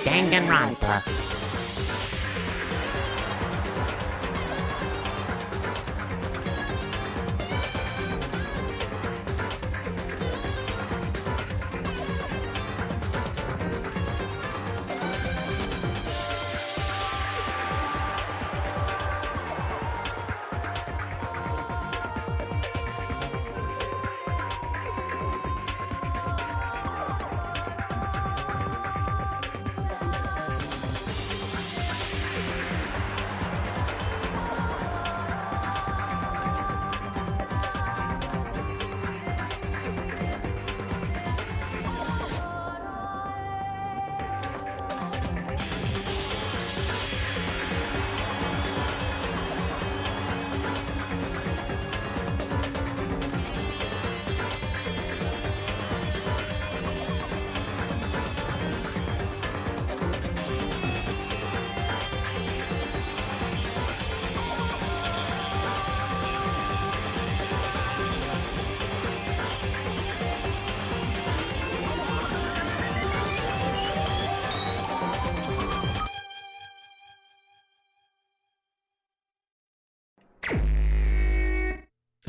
Danganronpa.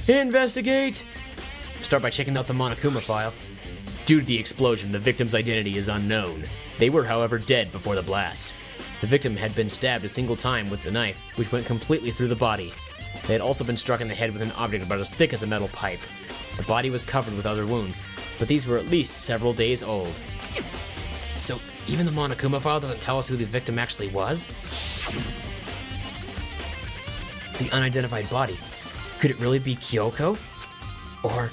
Investigate! Start by checking out the Monokuma file. Due to the explosion, the victim's identity is unknown. They were, however, dead before the blast. The victim had been stabbed a single time with the knife, which went completely through the body. They had also been struck in the head with an object about as thick as a metal pipe. The body was covered with other wounds, but these were at least several days old. So, even the Monokuma file doesn't tell us who the victim actually was? The unidentified body. Could it really be Kyoko? Or...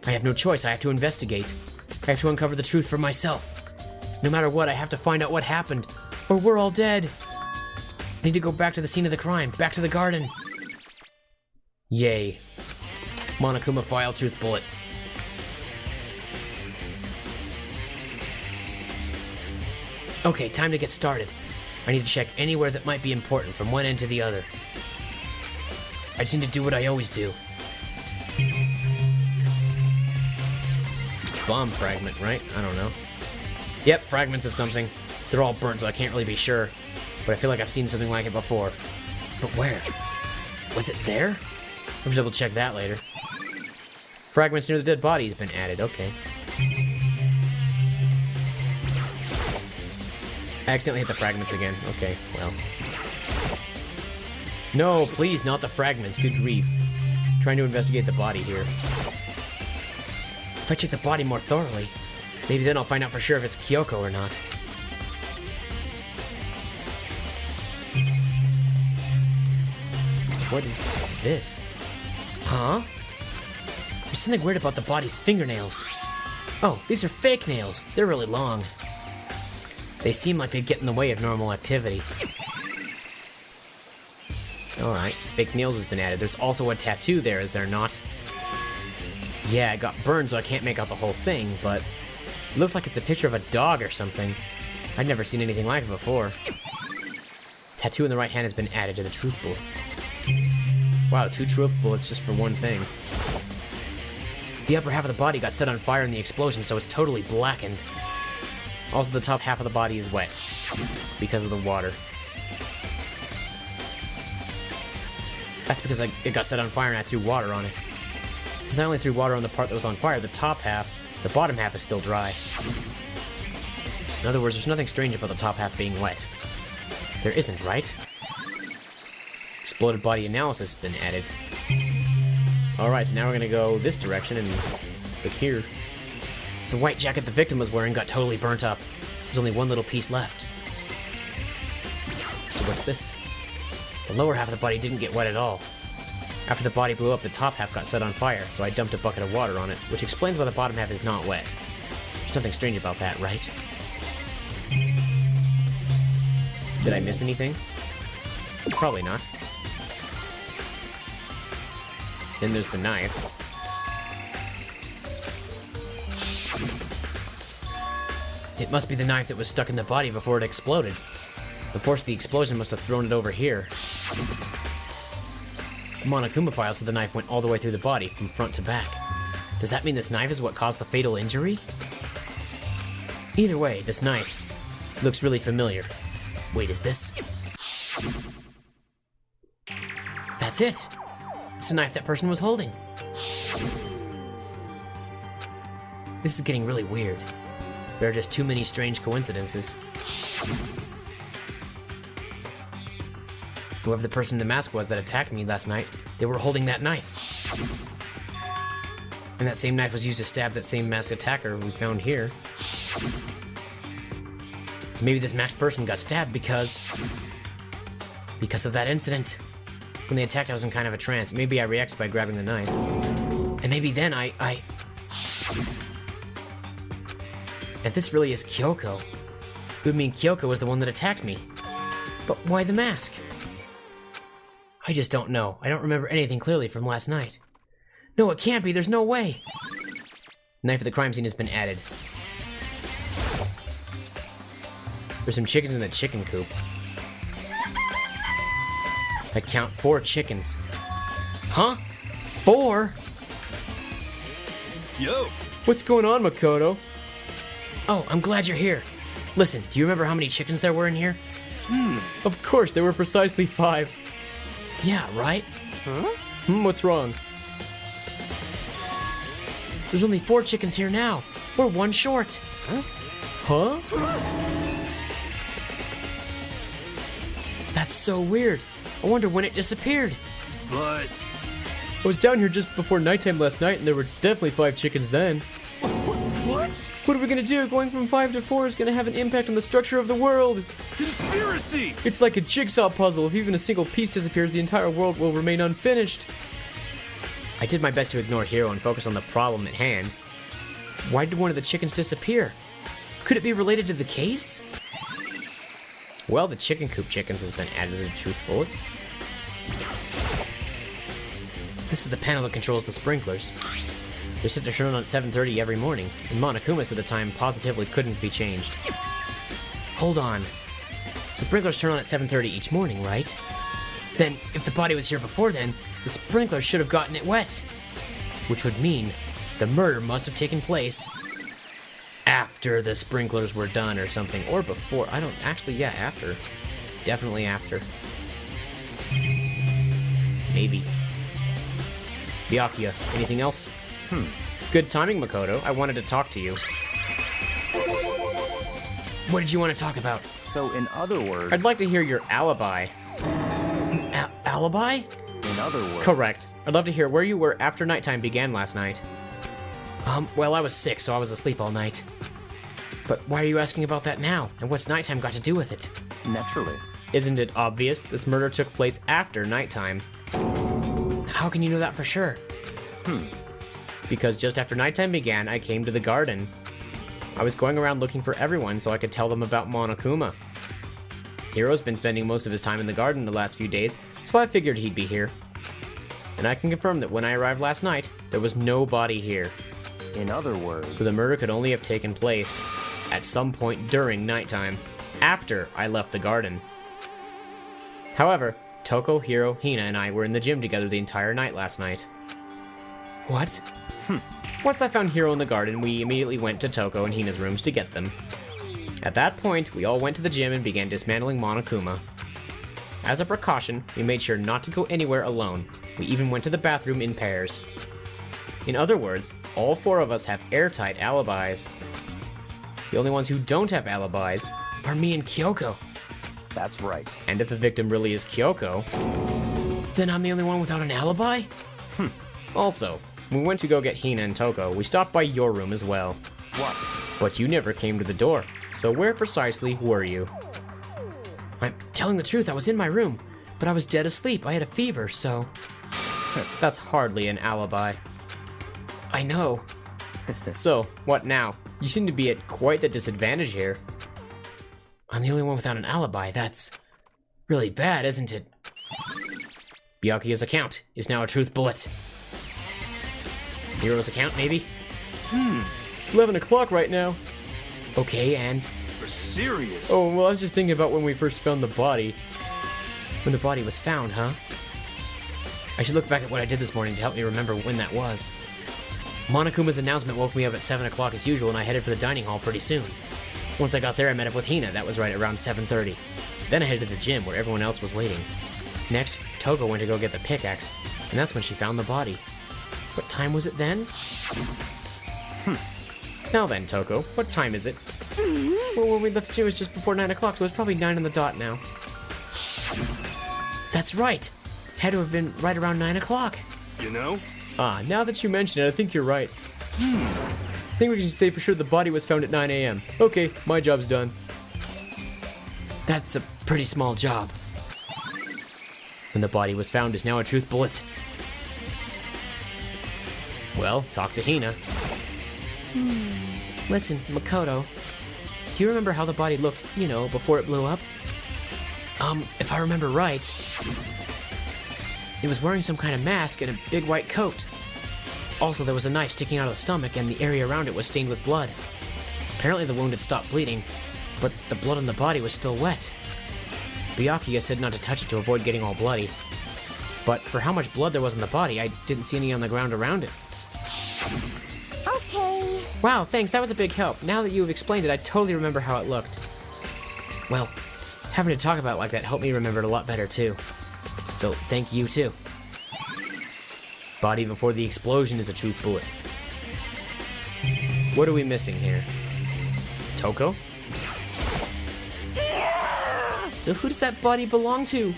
I have no choice, I have to investigate. I have to uncover the truth for myself. No matter what, I have to find out what happened, or we're all dead. I need to go back to the scene of the crime, back to the garden. Yay. Monokuma file truth bullet. Okay, time to get started. I need to check anywhere that might be important from one end to the other. I just need to do what I always do. Bomb fragment, right? I don't know. Yep, fragments of something. They're all burnt, so I can't really be sure. But I feel like I've seen something like it before. But where? Was it there? I'll double check that later. Fragments near the dead body has been added, okay. I accidentally hit the fragments again. Okay, well. No, please, not the fragments. Good grief. Trying to investigate the body here. If I check the body more thoroughly, maybe then I'll find out for sure if it's Kyoko or not. What is this? Huh? There's something weird about the body's fingernails. Oh, these are fake nails. They're really long. They seem like they'd get in the way of normal activity. Alright, fake nails has been added. There's also a tattoo there, is there not? Yeah, it got burned so I can't make out the whole thing, but it looks like it's a picture of a dog or something. I'd never seen anything like it before. Tattoo in the right hand has been added to the truth bullets. Wow, 2 truth bullets just for one thing. The upper half of the body got set on fire in the explosion, so it's totally blackened. Also, the top half of the body is wet because of the water. That's because it got set on fire and I threw water on it. Since I only threw water on the part that was on fire, the top half, the bottom half is still dry. In other words, there's nothing strange about the top half being wet. There isn't, right? Exploded body analysis has been added. Alright, so now we're gonna go this direction and look here. The white jacket the victim was wearing got totally burnt up. There's only one little piece left. So what's this? The lower half of the body didn't get wet at all. After the body blew up, the top half got set on fire, so I dumped a bucket of water on it, which explains why the bottom half is not wet. There's nothing strange about that, right? Did I miss anything? Probably not. Then there's the knife. It must be the knife that was stuck in the body before it exploded. The force of the explosion must have thrown it over here. The Monokuma file said the knife went all the way through the body, from front to back. Does that mean this knife is what caused the fatal injury? Either way, this knife looks really familiar. Wait, is this? That's it! It's the knife that person was holding. This is getting really weird. There are just too many strange coincidences. Whoever the person in the mask was that attacked me last night, they were holding that knife. And that same knife was used to stab that same masked attacker we found here. So maybe this masked person got stabbed because of that incident. When they attacked, I was in kind of a trance. Maybe I reacted by grabbing the knife. And maybe then And this really is Kyoko. It would mean Kyoko was the one that attacked me. But why the mask? I just don't know. I don't remember anything clearly from last night. No, it can't be. There's no way. Knife at the crime scene has been added. There's some chickens in the chicken coop. I count 4 chickens. Huh? 4? Yo! What's going on, Makoto? Oh, I'm glad you're here. Listen, do you remember how many chickens there were in here? Of course, there were precisely 5. Yeah, right? Huh? What's wrong? There's only 4 chickens here now. We're 1 short. Huh? That's so weird. I wonder when it disappeared. But... I was down here just before nighttime last night, and there were definitely 5 chickens then. What? What are we gonna do? Going from 5 to 4 is gonna have an impact on the structure of the world. Conspiracy! It's like a jigsaw puzzle. If even a single piece disappears, the entire world will remain unfinished. I did my best to ignore Hiro and focus on the problem at hand. Why did one of the chickens disappear? Could it be related to the case? Well, the chicken coop chickens has been added to truth bullets. This is the panel that controls the sprinklers. They're set to turn on at 7:30 every morning, and Monokuma said the time positively couldn't be changed. Hold on. Sprinklers turn on at 7:30 each morning, right? Then, if the body was here before then, the sprinkler should have gotten it wet. Which would mean the murder must have taken place after the sprinklers were done or something. Or before. I don't... Actually, yeah, after. Definitely after. Maybe. Byakuya, anything else? Good timing, Makoto. I wanted to talk to you. What did you want to talk about? So, in other words... I'd like to hear your alibi. Alibi? In other words... Correct. I'd love to hear where you were after nighttime began last night. Well, I was sick, so I was asleep all night. But why are you asking about that now? And what's nighttime got to do with it? Naturally. Isn't it obvious? This murder took place after nighttime. How can you know that for sure? Because just after nighttime began, I came to the garden. I was going around looking for everyone so I could tell them about Monokuma. Hiro's been spending most of his time in the garden the last few days, so I figured he'd be here. And I can confirm that when I arrived last night, there was no body here. In other words... So the murder could only have taken place at some point during nighttime, after I left the garden. However, Toko, Hiro, Hina, and I were in the gym together the entire night last night. What? Once I found Hiro in the garden, we immediately went to Toko and Hina's rooms to get them. At that point, we all went to the gym and began dismantling Monokuma. As a precaution, we made sure not to go anywhere alone. We even went to the bathroom in pairs. In other words, all 4 of us have airtight alibis. The only ones who don't have alibis are me and Kyoko. That's right. And if the victim really is Kyoko, then I'm the only one without an alibi? Also, when we went to go get Hina and Toko, we stopped by your room as well. What? But you never came to the door, so where precisely were you? I'm telling the truth, I was in my room, but I was dead asleep. I had a fever, so... That's hardly an alibi. I know. So, what now? You seem to be at quite the disadvantage here. I'm the only one without an alibi. That's really bad, isn't it? Byakuya's account is now a truth bullet. Hiro's account, maybe? It's 11 o'clock right now. Okay, and? You're serious? Oh, well, I was just thinking about when we first found the body. When the body was found, huh? I should look back at what I did this morning to help me remember when that was. Monokuma's announcement woke me up at 7 o'clock as usual, and I headed for the dining hall pretty soon. Once I got there, I met up with Hina. That was right around 7:30. Then I headed to the gym, where everyone else was waiting. Next, Toko went to go get the pickaxe, and that's when she found the body. What time was it then? Now then, Toko, what time is it? Well, when we left the gym, it was just before 9 o'clock, so it's probably 9 on the dot now. That's right! Had to have been right around 9 o'clock. You know? Ah, now that you mention it, I think you're right. I think we can say for sure the body was found at 9 a.m. Okay, my job's done. That's a pretty small job. When the body was found is now a truth bullet. Well, talk to Hina. Listen, Makoto, do you remember how the body looked, you know, before it blew up? If I remember right, it was wearing some kind of mask and a big white coat. Also, there was a knife sticking out of the stomach, and the area around it was stained with blood. Apparently the wound had stopped bleeding, but the blood on the body was still wet. Byakuya said not to touch it to avoid getting all bloody. But for how much blood there was on the body, I didn't see any on the ground around it. Okay. Wow, thanks, that was a big help. Now that you've explained it, I totally remember how it looked. Well, having to talk about it like that helped me remember it a lot better, too. So, thank you, too. Body before the explosion is a truth bullet. What are we missing here? Toko? So who does that body belong to?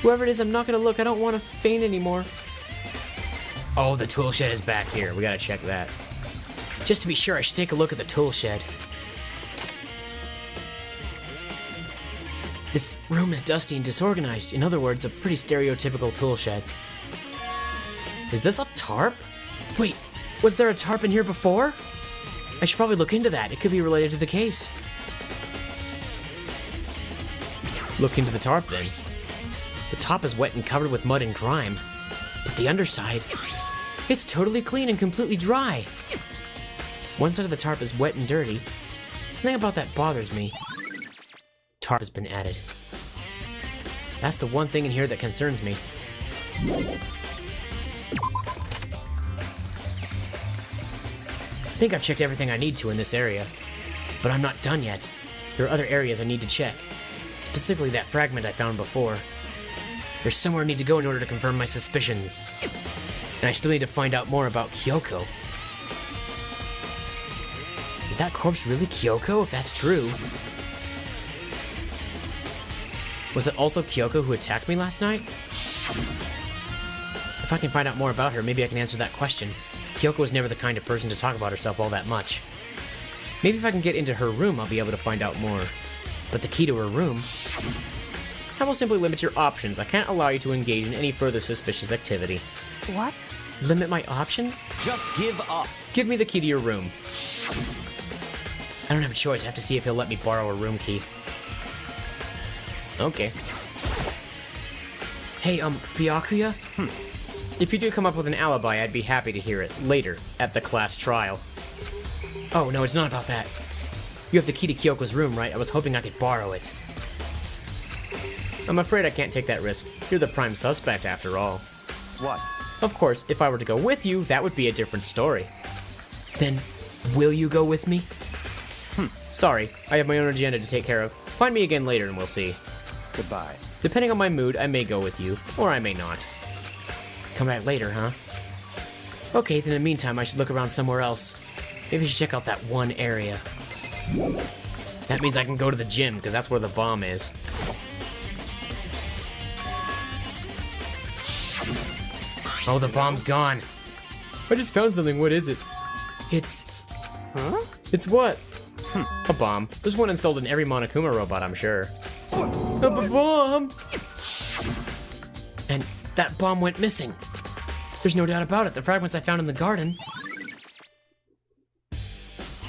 Whoever it is, I'm not gonna look. I don't want to faint anymore. Oh, the tool shed is back here. We gotta check that. Just to be sure, I should take a look at the tool shed. This room is dusty and disorganized. In other words, a pretty stereotypical tool shed. Is this a tarp? Wait, was there a tarp in here before? I should probably look into that. It could be related to the case. Look into the tarp, then. The top is wet and covered with mud and grime. But the underside, it's totally clean and completely dry. One side of the tarp is wet and dirty. Something about that bothers me. Tarp has been added. That's the one thing in here that concerns me. I think I've checked everything I need to in this area, but I'm not done yet. There are other areas I need to check, specifically that fragment I found before. There's somewhere I need to go in order to confirm my suspicions, and I still need to find out more about Kyoko. Is that corpse really Kyoko, if that's true? Was it also Kyoko who attacked me last night? If I can find out more about her, maybe I can answer that question. Kyoko was never the kind of person to talk about herself all that much. Maybe if I can get into her room, I'll be able to find out more. But the key to her room... I will simply limit your options. I can't allow you to engage in any further suspicious activity. What? Limit my options? Just give up. Give me the key to your room. I don't have a choice. I have to see if he'll let me borrow a room key. Okay. Hey, Byakuya? If you do come up with an alibi, I'd be happy to hear it later, at the class trial. Oh, no, it's not about that. You have the key to Kyoko's room, right? I was hoping I could borrow it. I'm afraid I can't take that risk. You're the prime suspect, after all. What? Of course, if I were to go with you, that would be a different story. Then, will you go with me? Sorry, I have my own agenda to take care of. Find me again later and we'll see. Goodbye. Depending on my mood, I may go with you, or I may not. Come back later, huh? Okay, then in the meantime, I should look around somewhere else. Maybe I should check out that one area. That means I can go to the gym, because that's where the bomb is. Oh, the bomb's gone. I just found something. What is it? It's... Huh? It's what? A bomb. There's one installed in every Monokuma robot, I'm sure. A bomb! And that bomb went missing. There's no doubt about it. The fragments I found in the garden.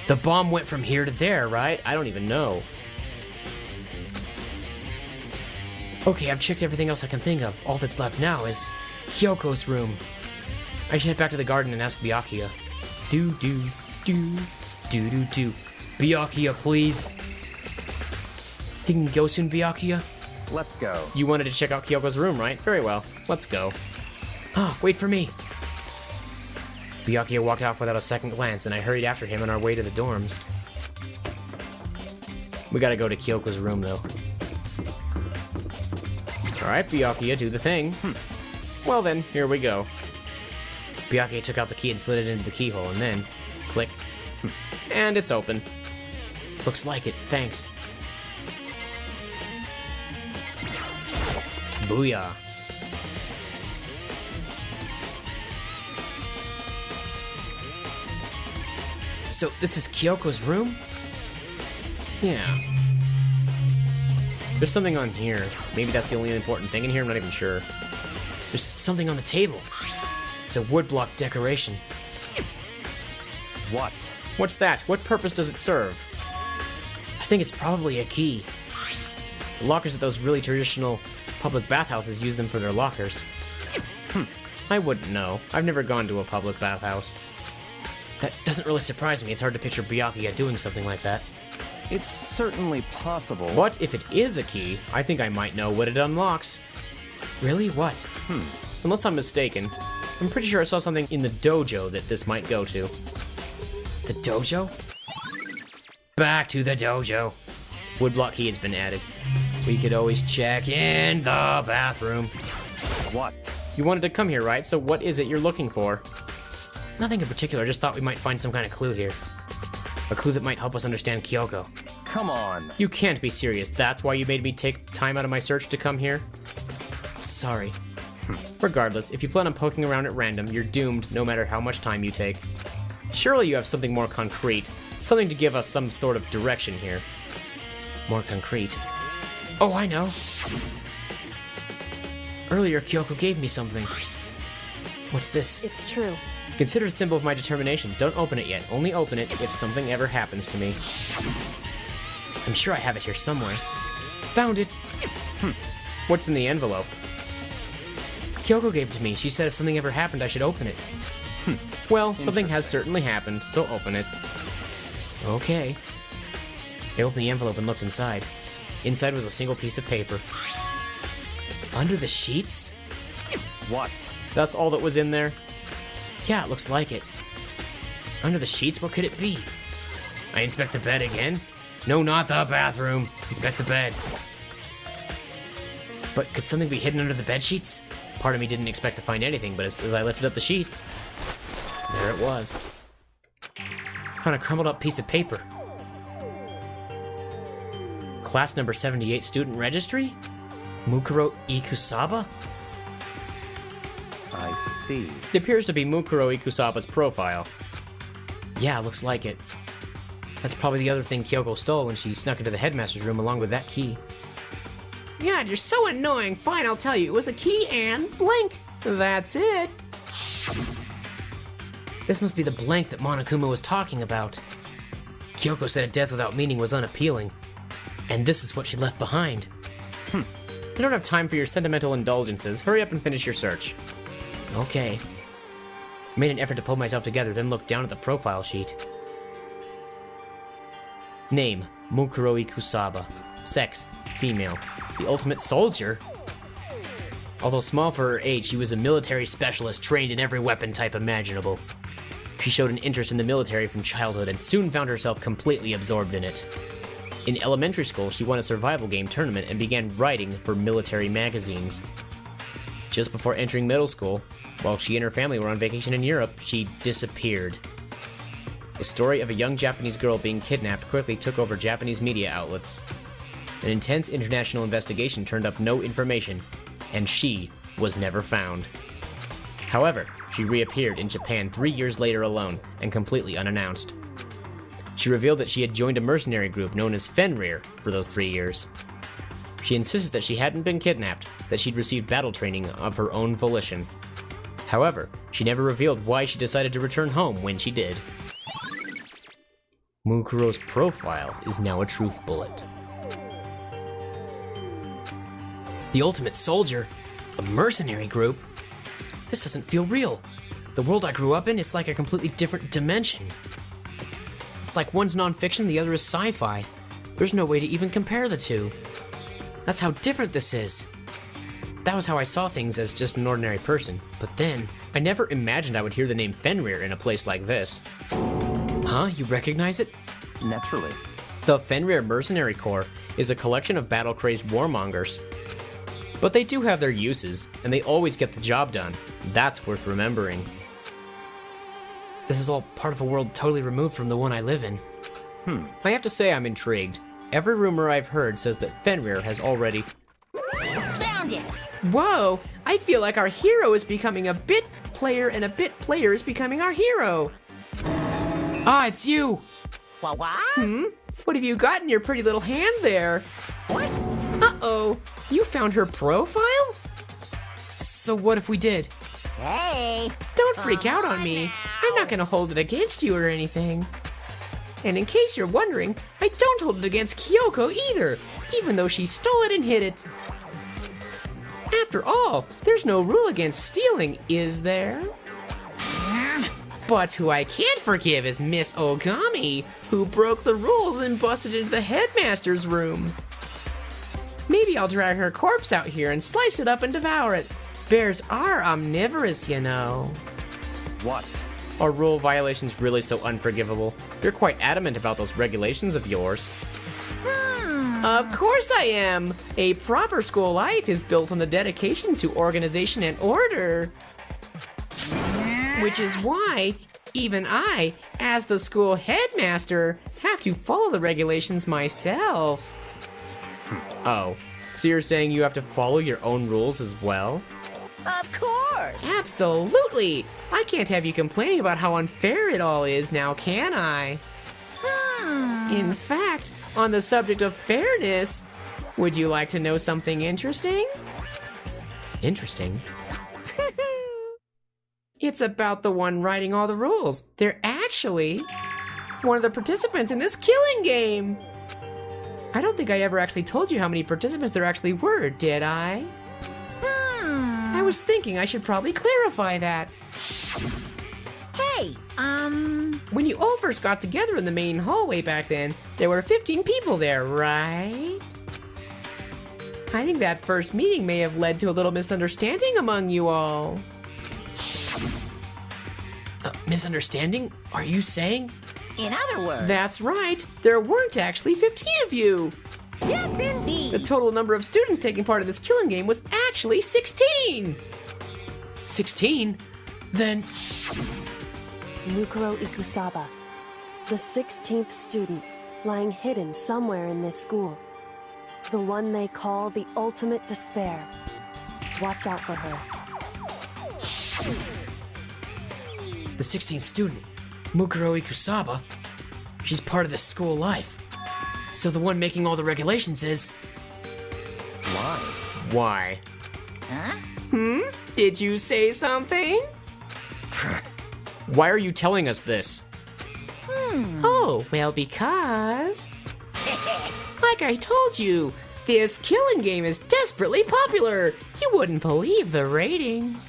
The bomb went from here to there, right? I don't even know. Okay, I've checked everything else I can think of. All that's left now is Kyoko's room. I should head back to the garden and ask Byakuya. Do. Byakuya, please. Think you can go soon, Byakuya? Let's go. You wanted to check out Kyoko's room, right? Very well. Let's go. Ah, wait for me. Byakuya walked off without a second glance, and I hurried after him on our way to the dorms. We gotta go to Kyoko's room, though. Alright, Byakuya, do the thing. Well then, here we go. Byakuya took out the key and slid it into the keyhole, and then... click. And it's open. Looks like it, thanks. Booyah. So, this is Kyoko's room? Yeah. There's something on here. Maybe that's the only important thing in here, I'm not even sure. There's something on the table. It's a woodblock decoration. What? What's that? What purpose does it serve? I think it's probably a key. The lockers at those really traditional public bathhouses use them for their lockers. I wouldn't know. I've never gone to a public bathhouse. That doesn't really surprise me. It's hard to picture Byakuya doing something like that. It's certainly possible. But if it is a key, I think I might know what it unlocks. Really? What? Unless I'm mistaken, I'm pretty sure I saw something in the dojo that this might go to. The dojo? Back to the dojo. Woodblock key has been added. We could always check in the bathroom. What? You wanted to come here, right? So what is it you're looking for? Nothing in particular, I just thought we might find some kind of clue here. A clue that might help us understand Kyoko. Come on. You can't be serious. That's why you made me take time out of my search to come here? Sorry. Regardless, if you plan on poking around at random, you're doomed no matter how much time you take. Surely you have something more concrete. Something to give us some sort of direction here. More concrete. Oh, I know. Earlier, Kyoko gave me something. What's this? It's true. Consider it a symbol of my determination. Don't open it yet. Only open it if something ever happens to me. I'm sure I have it here somewhere. Found it! What's in the envelope? Kyoko gave it to me. She said if something ever happened, I should open it. Well, something has certainly happened, so open it. Okay. I opened the envelope and looked inside. Inside was a single piece of paper. Under the sheets? What? That's all that was in there? Yeah, it looks like it. Under the sheets, what could it be? I inspect the bed again? No, not the bathroom. Inspect the bed. But could something be hidden under the bed sheets? Part of me didn't expect to find anything, but as I lifted up the sheets, there it was. Found a crumpled up piece of paper. Class number 78 student registry? Mukuro Ikusaba? I see. It appears to be Mukuro Ikusaba's profile. Yeah, looks like it. That's probably the other thing Kyoko stole when she snuck into the headmaster's room along with that key. Yeah, you're so annoying. Fine, I'll tell you. It was a key and blank. That's it. This must be the blank that Monokuma was talking about. Kyoko said a death without meaning was unappealing. And this is what she left behind. I don't have time for your sentimental indulgences. Hurry up and finish your search. Okay. I made an effort to pull myself together, then looked down at the profile sheet. Name, Mukuro Ikusaba. Sex, female. The ultimate soldier? Although small for her age, she was a military specialist trained in every weapon type imaginable. She showed an interest in the military from childhood and soon found herself completely absorbed in it. In elementary school, she won a survival game tournament and began writing for military magazines. Just before entering middle school, while she and her family were on vacation in Europe, she disappeared. The story of a young Japanese girl being kidnapped quickly took over Japanese media outlets. An intense international investigation turned up no information, and she was never found. However, she reappeared in Japan 3 years later alone, and completely unannounced. She revealed that she had joined a mercenary group known as Fenrir for those 3 years. She insisted that she hadn't been kidnapped, that she'd received battle training of her own volition. However, she never revealed why she decided to return home when she did. Mukuro's profile is now a truth bullet. The ultimate soldier? A mercenary group? This doesn't feel real. The world I grew up in, it's like a completely different dimension. It's like one's nonfiction, the other is sci-fi. There's no way to even compare the two. That's how different this is. That was how I saw things as just an ordinary person. But then, I never imagined I would hear the name Fenrir in a place like this. Huh? You recognize it? Naturally. The Fenrir Mercenary Corps is a collection of battle-crazed warmongers. But they do have their uses, and they always get the job done. That's worth remembering. This is all part of a world totally removed from the one I live in. I have to say I'm intrigued. Every rumor I've heard says that Fenrir has already... Found it! Whoa! I feel like our hero is becoming a bit player and a bit player is becoming our hero. Ah, it's you! What? What have you got in your pretty little hand there? What? Uh-oh, you found her profile? So what if we did? Hey! Don't freak out on me. I'm not gonna hold it against you or anything. And in case you're wondering, I don't hold it against Kyoko either, even though she stole it and hid it. After all, there's no rule against stealing, is there? But who I can't forgive is Miss Ogami, who broke the rules and busted into the headmaster's room. Maybe I'll drag her corpse out here and slice it up and devour it. Bears are omnivorous, you know. What? Are rule violations really so unforgivable? You're quite adamant about those regulations of yours. Of course I am! A proper school life is built on the dedication to organization and order. Which is why even I, as the school headmaster, have to follow the regulations myself. Oh, so you're saying you have to follow your own rules as well? Of course! Absolutely! I can't have you complaining about how unfair it all is now, can I? In fact, on the subject of fairness, would you like to know something interesting? Interesting? It's about the one writing all the rules. They're actually one of the participants in this killing game. I don't think I ever actually told you how many participants there actually were, did I? I was thinking I should probably clarify that. Hey, When you all first got together in the main hallway back then, there were 15 people there, right? I think that first meeting may have led to a little misunderstanding among you all. Misunderstanding? Are you saying? in other words... That's right. There weren't actually 15 of you. Yes, indeed. The total number of students taking part in this killing game was actually 16. 16? Then... Mukuro Ikusaba, the 16th student, lying hidden somewhere in this school. The one they call the ultimate despair. Watch out for her. The 16th student, Mukuro Ikusaba, she's part of this school life. So the one making all the regulations is... Why? Why? Huh? Did you say something? Why are you telling us this? Oh, well, because... like I told you, this killing game is desperately popular. You wouldn't believe the ratings.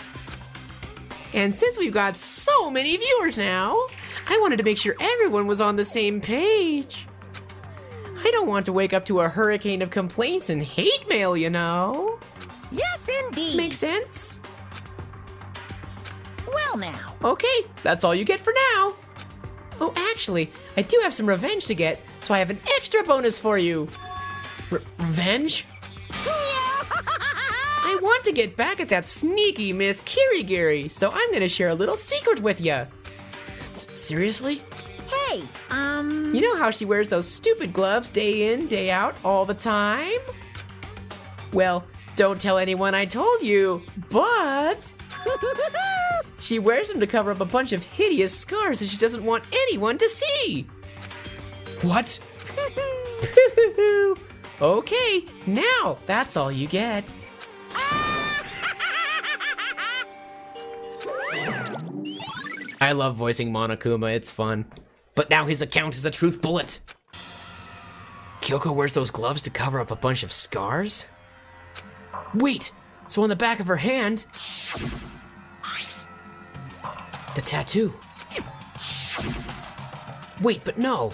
And since we've got so many viewers now, I wanted to make sure everyone was on the same page. I don't want to wake up to a hurricane of complaints and hate mail, you know. Yes, indeed. Make sense? Well now. Okay, that's all you get for now. Oh, actually, I do have some revenge to get, so I have an extra bonus for you. Revenge? I want to get back at that sneaky Miss Kirigiri, so I'm gonna share a little secret with you. Seriously? Hey, You know how she wears those stupid gloves day in, day out, all the time? Well, don't tell anyone I told you, but... she wears them to cover up a bunch of hideous scars that she doesn't want anyone to see. What? Okay, now that's all you get. I love voicing Monokuma, it's fun. But now his account is a truth bullet. Kyoko wears those gloves to cover up a bunch of scars? Wait, so on the back of her hand... the tattoo. Wait, but no.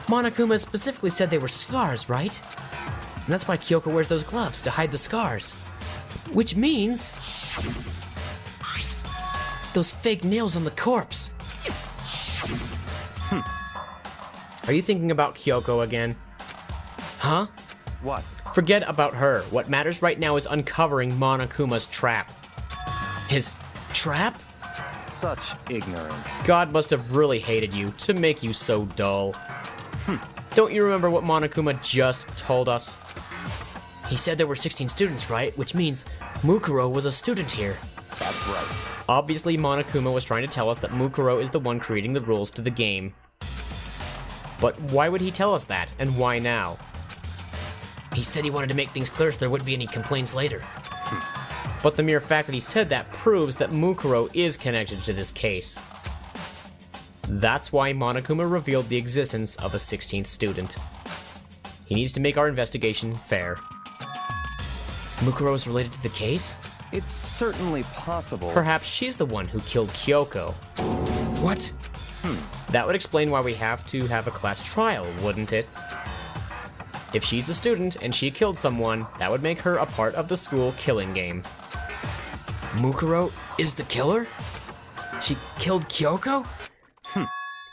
Monokuma specifically said they were scars, right? And that's why Kyoko wears those gloves, to hide the scars. Which means... Those fake nails on the corpse. Are you thinking about Kyoko again? Huh? What? Forget about her. What matters right now is uncovering Monokuma's trap. His trap? Such ignorance. God must have really hated you to make you so dull. Don't you remember what Monokuma just told us? He said there were 16 students, right? Which means Mukuro was a student here. That's right. Obviously, Monokuma was trying to tell us that Mukuro is the one creating the rules to the game. But why would he tell us that, and why now? He said he wanted to make things clear so there wouldn't be any complaints later. But the mere fact that he said that proves that Mukuro is connected to this case. That's why Monokuma revealed the existence of a 16th student. He needs to make our investigation fair. Mukuro is related to the case? It's certainly possible. Perhaps she's the one who killed Kyoko. What? That would explain why we have to have a class trial, wouldn't it? If she's a student and she killed someone, that would make her a part of the school killing game. Mukuro is the killer? She killed Kyoko?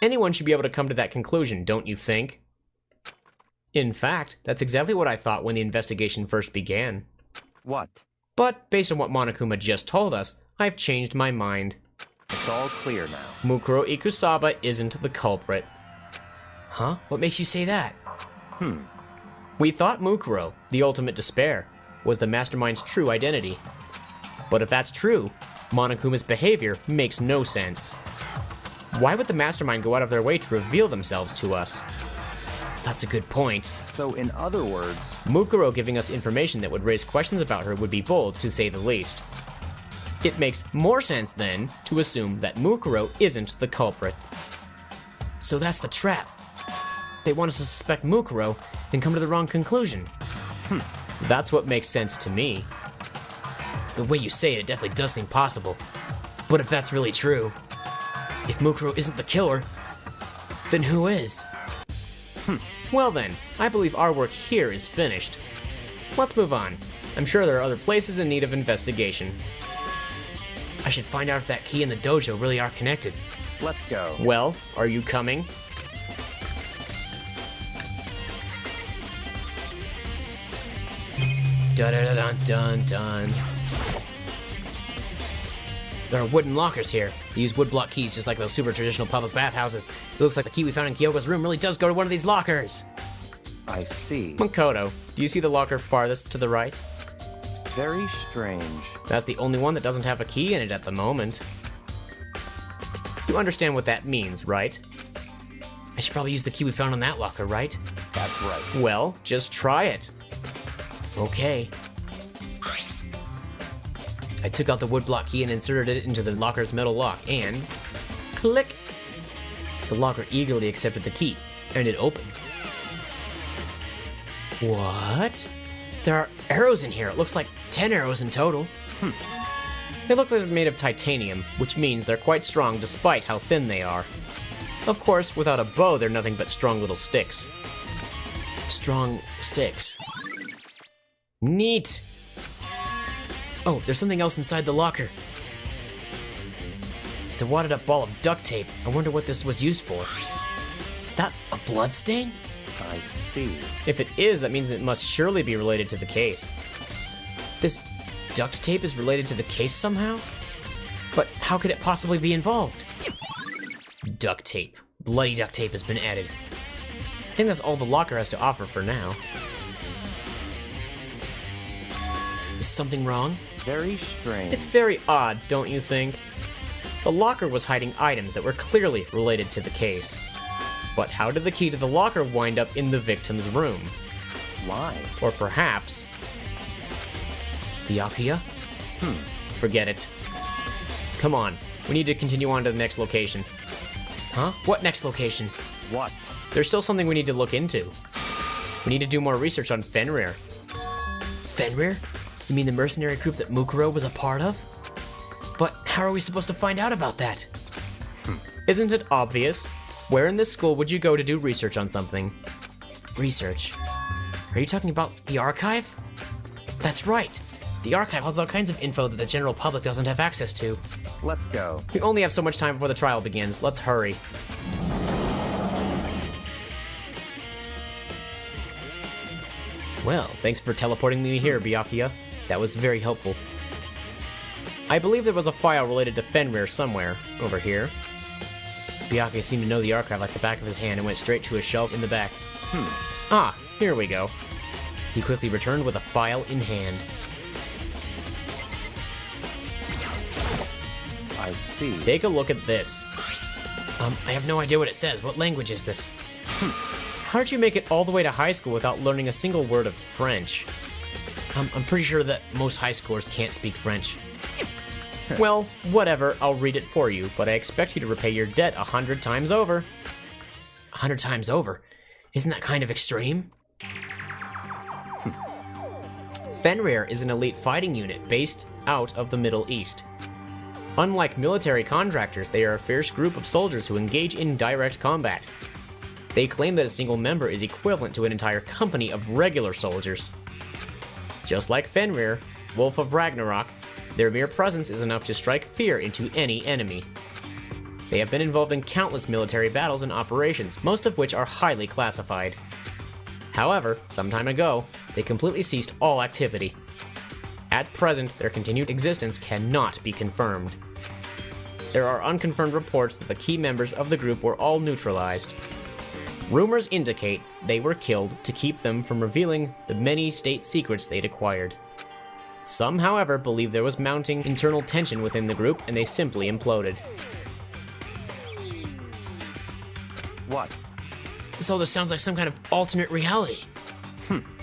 Anyone should be able to come to that conclusion, don't you think? In fact, that's exactly what I thought when the investigation first began. What? But based on what Monokuma just told us, I've changed my mind. It's all clear now. Mukuro Ikusaba isn't the culprit. Huh? What makes you say that? We thought Mukuro, the ultimate despair, was the mastermind's true identity. But if that's true, Monokuma's behavior makes no sense. Why would the mastermind go out of their way to reveal themselves to us? That's a good point. So in other words, Mukuro giving us information that would raise questions about her would be bold, to say the least. It makes more sense, then, to assume that Mukuro isn't the culprit. So that's the trap. They want us to suspect Mukuro and come to the wrong conclusion. That's what makes sense to me. The way you say it, it definitely does seem possible. But if that's really true, if Mukuro isn't the killer, then who is? Well then, I believe our work here is finished. Let's move on. I'm sure there are other places in need of investigation. I should find out if that key and the dojo really are connected. let's go. Well, are you coming? Dun-dun-dun-dun-dun. There are wooden lockers here. They use wood block keys just like those super traditional public bathhouses. It looks like the key we found in Kyoko's room really does go to one of these lockers. I see. Makoto, do you see the locker farthest to the right? Very strange. That's the only one that doesn't have a key in it at the moment. You understand what that means, right? I should probably use the key we found on that locker, right? That's right. Well, just try it. Okay. I took out the woodblock key and inserted it into the locker's metal lock, and... click! The locker eagerly accepted the key, and it opened. What? There are arrows in here. It looks like 10 arrows in total. They look like they're made of titanium, which means they're quite strong despite how thin they are. Of course, without a bow, they're nothing but strong little sticks. Strong sticks. Neat! Oh, there's something else inside the locker. It's a wadded up ball of duct tape. I wonder what this was used for. Is that a blood stain? I see. If it is, that means it must surely be related to the case. This duct tape is related to the case somehow? But how could it possibly be involved? Duct tape. Bloody duct tape has been added. I think that's all the locker has to offer for now. Is something wrong? Very strange. It's very odd, don't you think? The locker was hiding items that were clearly related to the case. But how did the key to the locker wind up in the victim's room? Why? Or perhaps... Byakuya? Forget it. Come on, we need to continue on to the next location. Huh? What next location? What? There's still something we need to look into. We need to do more research on Fenrir. Fenrir? You mean the mercenary group that Mukuro was a part of? But how are we supposed to find out about that? Isn't it obvious? Where in this school would you go to do research on something? Research? Are you talking about the archive? That's right. The archive has all kinds of info that the general public doesn't have access to. Let's go. We only have so much time before the trial begins. Let's hurry. Well, thanks for teleporting me here, Byakuya. That was very helpful. I believe there was a file related to Fenrir somewhere. Over here. Byakuya seemed to know the archive like the back of his hand and went straight to a shelf in the back. Ah, here we go. He quickly returned with a file in hand. I see. Take a look at this. I have no idea what it says. What language is this? How did you make it all the way to high school without learning a single word of French? I'm pretty sure that most high schoolers can't speak French. Well, whatever, I'll read it for you, but I expect you to repay your debt 100 times over. 100 times over? Isn't that kind of extreme? Fenrir is an elite fighting unit based out of the Middle East. Unlike military contractors, they are a fierce group of soldiers who engage in direct combat. They claim that a single member is equivalent to an entire company of regular soldiers. Just like Fenrir, Wolf of Ragnarok, their mere presence is enough to strike fear into any enemy. They have been involved in countless military battles and operations, most of which are highly classified. However, some time ago, they completely ceased all activity. At present, their continued existence cannot be confirmed. There are unconfirmed reports that the key members of the group were all neutralized. Rumors indicate they were killed to keep them from revealing the many state secrets they'd acquired. Some, however, believe there was mounting internal tension within the group and they simply imploded. What? This all just sounds like some kind of alternate reality.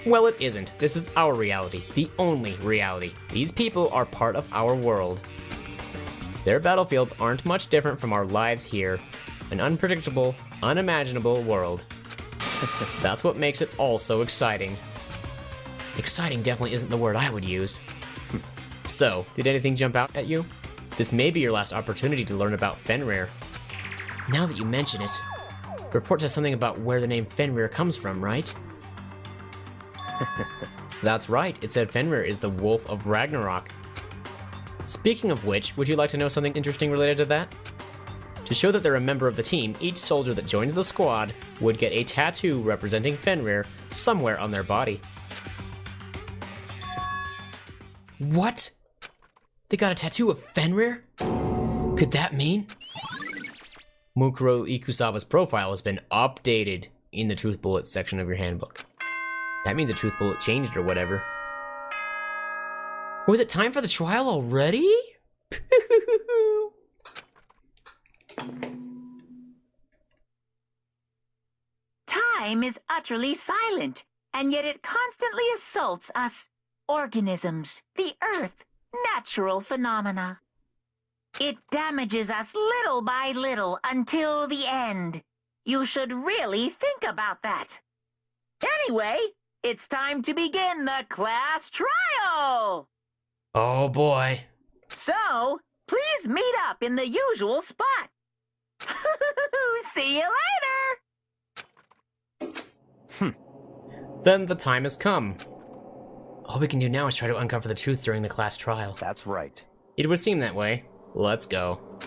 Well, it isn't. This is our reality, the only reality. These people are part of our world. Their battlefields aren't much different from our lives here. An unpredictable, unimaginable world. That's what makes it all so exciting. Exciting definitely isn't the word I would use. So, did anything jump out at you? This may be your last opportunity to learn about Fenrir. Now that you mention it, the report says something about where the name Fenrir comes from, right? That's right, it said Fenrir is the Wolf of Ragnarok. Speaking of which, would you like to know something interesting related to that? To show that they're a member of the team, each soldier that joins the squad would get a tattoo representing Fenrir somewhere on their body. What? They got a tattoo of Fenrir? Could that mean? Mukuro Ikusawa's profile has been updated in the Truth Bullet section of your handbook. That means a Truth Bullet changed or whatever. Was it time for the trial already? Time is utterly silent, and yet it constantly assaults us, organisms, the earth, natural phenomena. It damages us little by little until the end. You should really think about that. Anyway, it's time to begin the class trial! Oh boy. So, please meet up in the usual spot. See you later! Then the time has come. All we can do now is try to uncover the truth during the class trial. That's right. It would seem that way. Let's go.